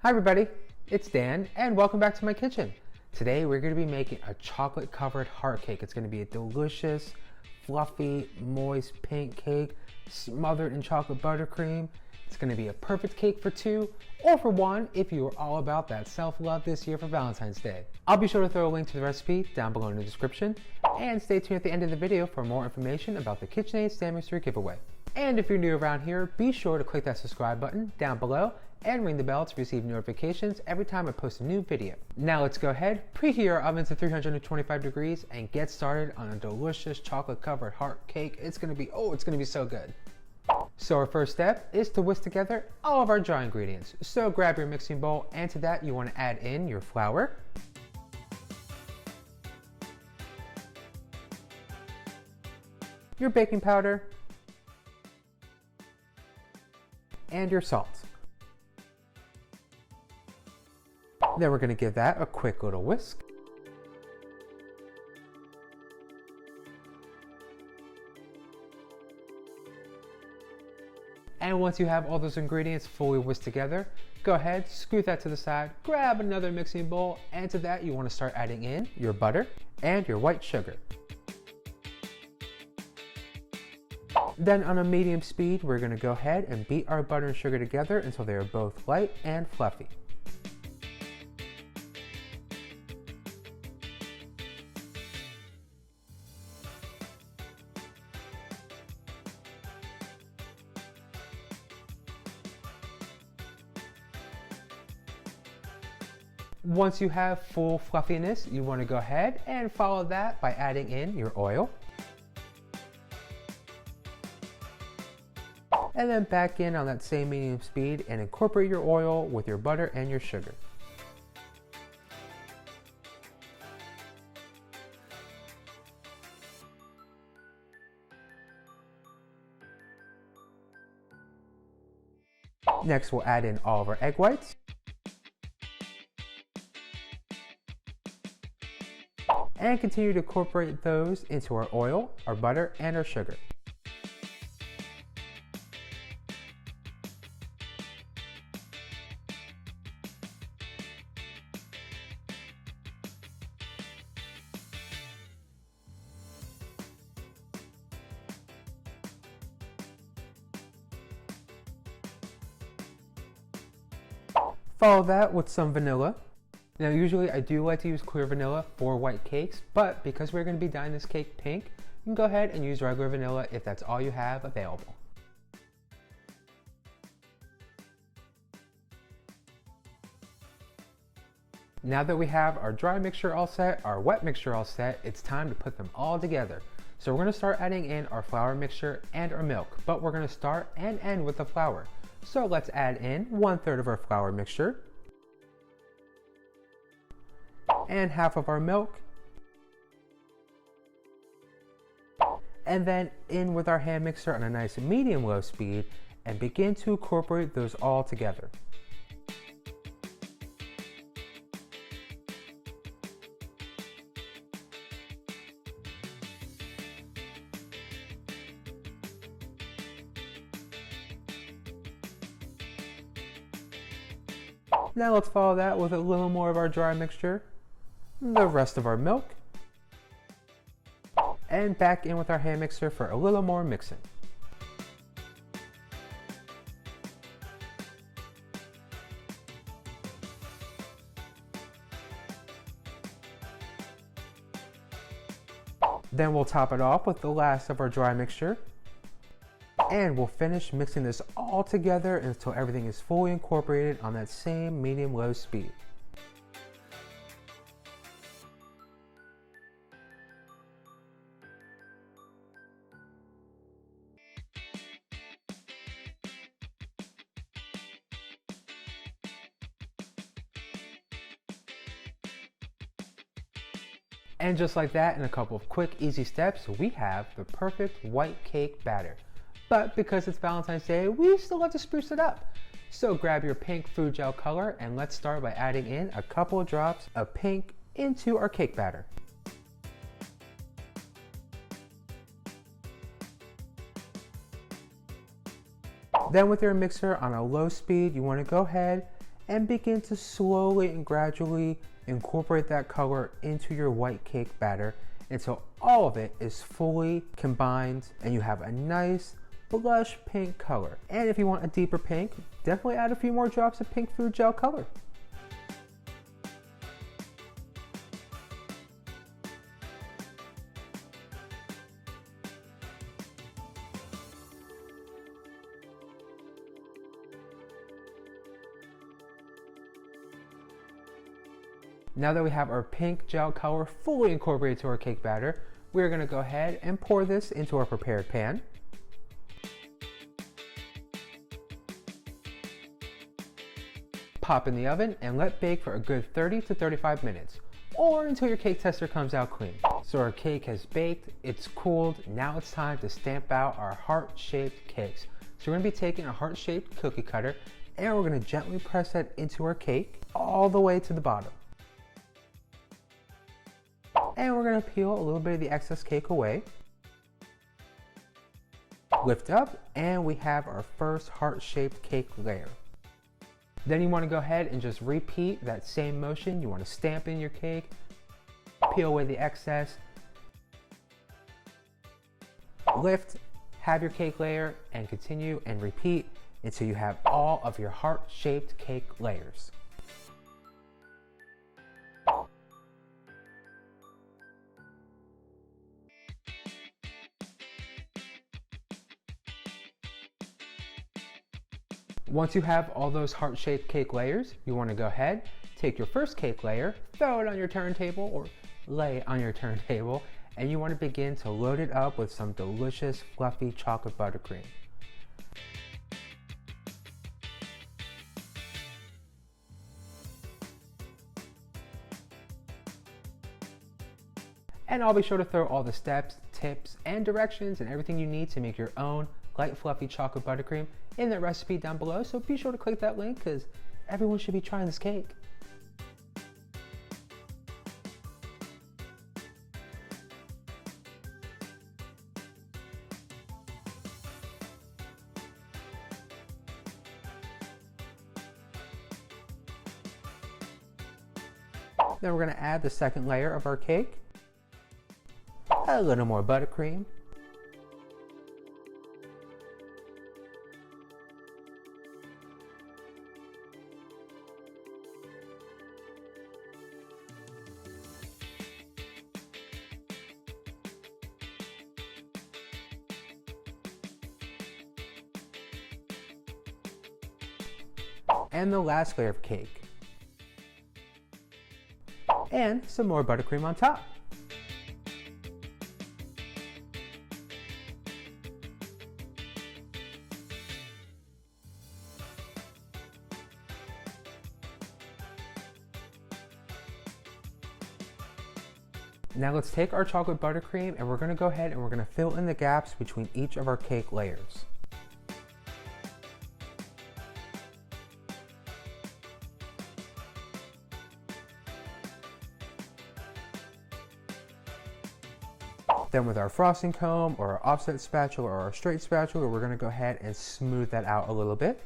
Hi everybody, it's Dan and welcome back to my kitchen. Today we're going to be making a chocolate covered heart cake. It's going to be a delicious, fluffy, moist pink cake smothered in chocolate buttercream. It's going to be a perfect cake for two or for one if you are all about that self-love this year for Valentine's Day. I'll be sure to throw a link to the recipe down below in the description, and stay tuned at the end of the video for more information about the KitchenAid stand mixer giveaway. And if you're new around here, be sure to click that subscribe button down below and ring the bell to receive notifications every time I post a new video. Now let's go ahead, preheat our ovens to 325 degrees and get started on a delicious chocolate covered heart cake. It's gonna be so good. So our first step is to whisk together all of our dry ingredients. So grab your mixing bowl, and to that you want to add in your flour, your baking powder, and your salt. Then we're going to give that a quick little whisk. And once you have all those ingredients fully whisked together, go ahead, scoot that to the side, grab another mixing bowl, and to that you want to start adding in your butter and your white sugar. Then on a medium speed, we're going to go ahead and beat our butter and sugar together until they are both light and fluffy. Once you have full fluffiness, you want to go ahead and follow that by adding in your oil. And then back in on that same medium speed and incorporate your oil with your butter and your sugar. Next, we'll add in all of our egg whites. And continue to incorporate those into our oil, our butter, and our sugar. Follow that with some vanilla. Now usually I do like to use clear vanilla for white cakes, but because we're going to be dyeing this cake pink, you can go ahead and use regular vanilla if that's all you have available. Now that we have our dry mixture all set, our wet mixture all set, it's time to put them all together. So we're going to start adding in our flour mixture and our milk, but we're going to start and end with the flour. So let's add in 1/3 of our flour mixture, and half of our milk, and then in with our hand mixer on a nice medium-low speed and begin to incorporate those all together. Now let's follow that with a little more of our dry mixture, the rest of our milk, and back in with our hand mixer for a little more mixing. Then we'll top it off with the last of our dry mixture, and we'll finish mixing this all together until everything is fully incorporated on that same medium-low speed. And just like that, in a couple of quick, easy steps, we have the perfect white cake batter. But because it's Valentine's Day, we still like to spruce it up. So grab your pink food gel color and let's start by adding in a couple of drops of pink into our cake batter. Then with your mixer on a low speed, you want to go ahead and begin to slowly and gradually incorporate that color into your white cake batter until all of it is fully combined and you have a nice blush pink color. And if you want a deeper pink, definitely add a few more drops of pink food gel color. Now that we have our pink gel color fully incorporated to our cake batter, we're going to go ahead and pour this into our prepared pan. Pop in the oven and let bake for a good 30 to 35 minutes, or until your cake tester comes out clean. So our cake has baked, it's cooled, now it's time to stamp out our heart-shaped cakes. So we're going to be taking a heart-shaped cookie cutter and we're going to gently press that into our cake all the way to the bottom. And we're going to peel a little bit of the excess cake away. Lift up, and we have our first heart-shaped cake layer. Then you want to go ahead and just repeat that same motion. You want to stamp in your cake, peel away the excess, lift, have your cake layer, and continue and repeat until you have all of your heart-shaped cake layers. Once you have all those heart-shaped cake layers, you want to go ahead, take your first cake layer, throw it on your turntable or lay it on your turntable, and you want to begin to load it up with some delicious fluffy chocolate buttercream. And I'll be sure to throw all the steps, tips, and directions and everything you need to make your own light fluffy chocolate buttercream in the recipe down below, so be sure to click that link because everyone should be trying this cake. Then we're going to add the second layer of our cake, a little more buttercream, and the last layer of cake, and some more buttercream on top. Now let's take our chocolate buttercream and we're going to go ahead and we're going to fill in the gaps between each of our cake layers. Then with our frosting comb or our offset spatula or our straight spatula, we're going to go ahead and smooth that out a little bit.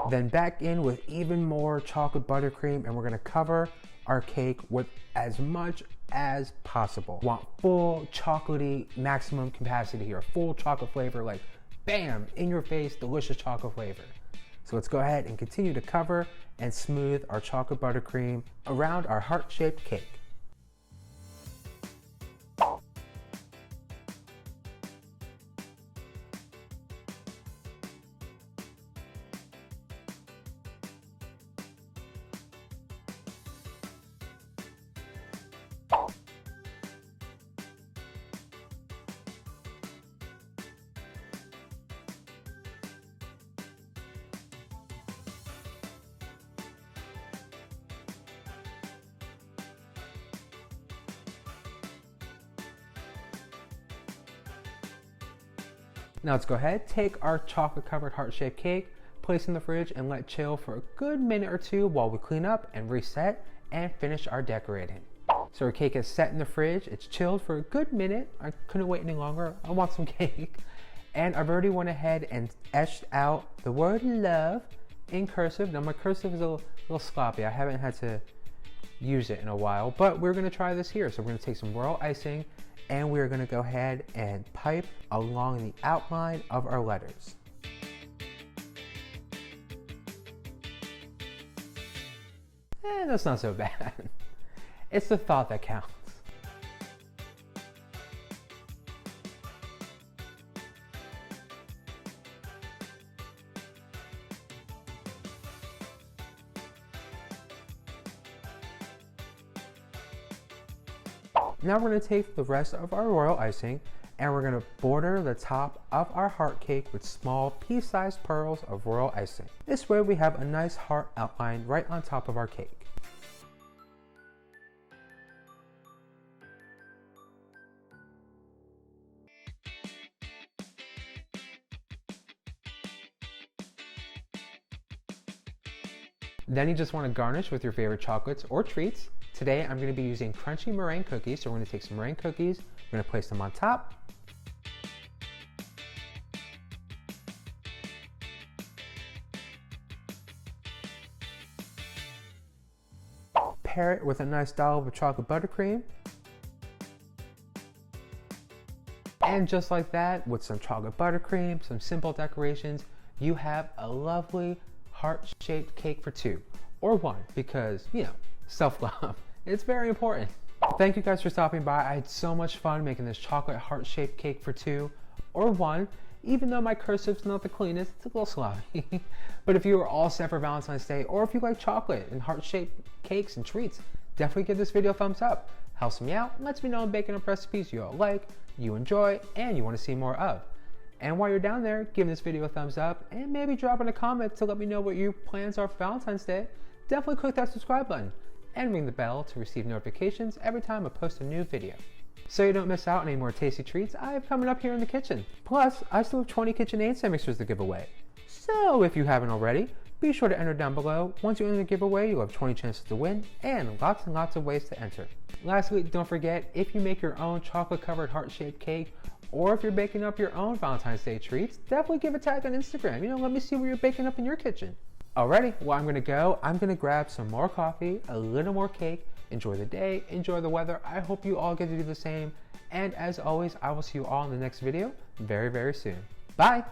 Then back in with even more chocolate buttercream and we're going to cover our cake with as much as possible. Want full chocolatey maximum capacity here, full chocolate flavor, like bam, in your face, delicious chocolate flavor. So let's go ahead and continue to cover and smooth our chocolate buttercream around our heart-shaped cake. Now let's go ahead, take our chocolate covered heart-shaped cake, place in the fridge and let chill for a good minute or two while we clean up and reset and finish our decorating. So our cake is set in the fridge. It's chilled for a good minute. I couldn't wait any longer. I want some cake. And I've already went ahead and etched out the word love in cursive. Now my cursive is a little sloppy. I haven't had to use it in a while, but we're gonna try this here. So we're gonna take some royal icing and we're gonna go ahead and pipe along the outline of our letters. And that's not so bad. It's the thought that counts. Now we're going to take the rest of our royal icing and we're going to border the top of our heart cake with small pea-sized pearls of royal icing. This way we have a nice heart outline right on top of our cake. Then you just want to garnish with your favorite chocolates or treats. Today I'm going to be using crunchy meringue cookies, so we're going to take some meringue cookies, we're going to place them on top. Pair it with a nice dollop of chocolate buttercream. And just like that, with some chocolate buttercream, some simple decorations, you have a lovely heart-shaped cake for two, or one, because, you know, self-love. It's very important. Thank you guys for stopping by. I had so much fun making this chocolate heart-shaped cake for two, or one, even though my cursive's not the cleanest, it's a little sloppy. But if you are all set for Valentine's Day, or if you like chocolate and heart-shaped cakes and treats, definitely give this video a thumbs up. Helps me out, lets me know I'm baking up recipes you all like, you enjoy, and you want to see more of. And while you're down there, give this video a thumbs up and maybe drop in a comment to let me know what your plans are for Valentine's Day. Definitely click that subscribe button and ring the bell to receive notifications every time I post a new video. So you don't miss out on any more tasty treats I have coming up here in the kitchen. Plus, I still have 20 KitchenAid stand mixers to give away. So if you haven't already, be sure to enter down below. Once you enter the giveaway, you'll have 20 chances to win and lots of ways to enter. Lastly, don't forget, if you make your own chocolate covered heart-shaped cake, or if you're baking up your own Valentine's Day treats, definitely give a tag on Instagram. You know, let me see what you're baking up in your kitchen. Alrighty, well, I'm gonna grab some more coffee, a little more cake, enjoy the day, enjoy the weather. I hope you all get to do the same. And as always, I will see you all in the next video very, very soon. Bye.